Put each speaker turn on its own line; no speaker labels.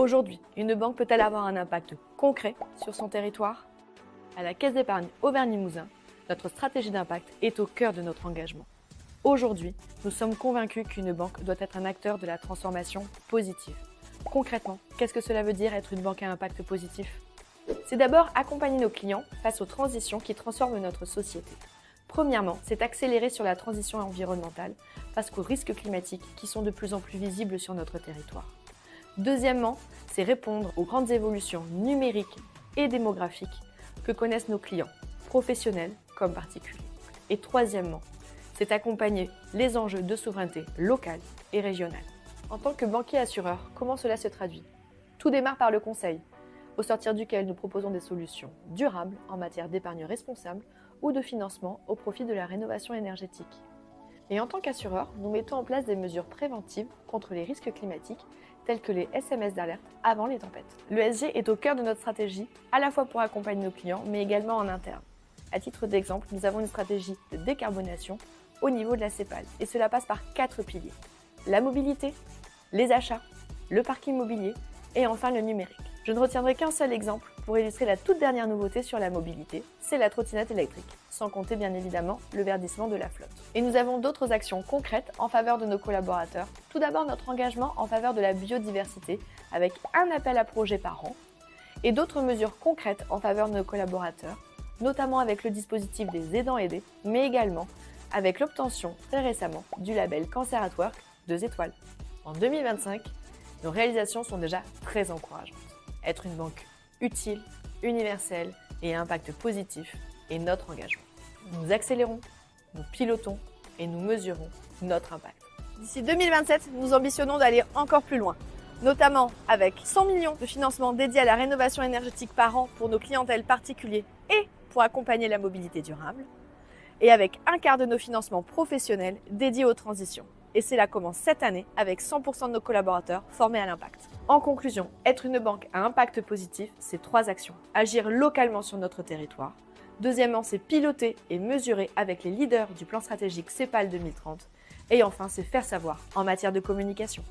Aujourd'hui, une banque peut-elle avoir un impact concret sur son territoire? À la Caisse d'épargne Auvergne-Limousin, notre stratégie d'impact est au cœur de notre engagement. Aujourd'hui, nous sommes convaincus qu'une banque doit être un acteur de la transformation positive. Concrètement, qu'est-ce que cela veut dire être une banque à impact positif? C'est d'abord accompagner nos clients face aux transitions qui transforment notre société. Premièrement, c'est accélérer sur la transition environnementale face aux risques climatiques qui sont de plus en plus visibles sur notre territoire. Deuxièmement, c'est répondre aux grandes évolutions numériques et démographiques que connaissent nos clients, professionnels comme particuliers. Et troisièmement, c'est accompagner les enjeux de souveraineté locale et régionale. En tant que banquier assureur, comment cela se traduit? Tout démarre par le conseil, au sortir duquel nous proposons des solutions durables en matière d'épargne responsable ou de financement au profit de la rénovation énergétique. Et en tant qu'assureur, nous mettons en place des mesures préventives contre les risques climatiques tels que les SMS d'alerte avant les tempêtes. L'ESG est au cœur de notre stratégie, à la fois pour accompagner nos clients, mais également en interne. À titre d'exemple, nous avons une stratégie de décarbonation au niveau de la CEPAL, et cela passe par 4 piliers. La mobilité, les achats, le parc immobilier et enfin le numérique. Je ne retiendrai qu'un seul exemple pour illustrer la toute dernière nouveauté sur la mobilité, c'est la trottinette électrique, sans compter bien évidemment le verdissement de la flotte. Et nous avons d'autres actions concrètes en faveur de nos collaborateurs. Tout d'abord notre engagement en faveur de la biodiversité avec un appel à projet par an et d'autres mesures concrètes en faveur de nos collaborateurs, notamment avec le dispositif des aidants aidés, mais également avec l'obtention très récemment du label Cancer at Work 2 étoiles. En 2025, nos réalisations sont déjà très encourageantes. Être une banque utile, universelle et à impact positif est notre engagement. Nous accélérons, nous pilotons et nous mesurons notre impact. D'ici 2027, nous ambitionnons d'aller encore plus loin, notamment avec 100 millions de financements dédiés à la rénovation énergétique par an pour nos clientèles particuliers et pour accompagner la mobilité durable, et avec un quart de nos financements professionnels dédiés aux transitions. Et cela commence cette année avec 100% de nos collaborateurs formés à l'impact. En conclusion, être une banque à impact positif, c'est 3 actions. Agir localement sur notre territoire. Deuxièmement, c'est piloter et mesurer avec les leaders du plan stratégique CEPAL 2030. Et enfin, c'est faire savoir en matière de communication.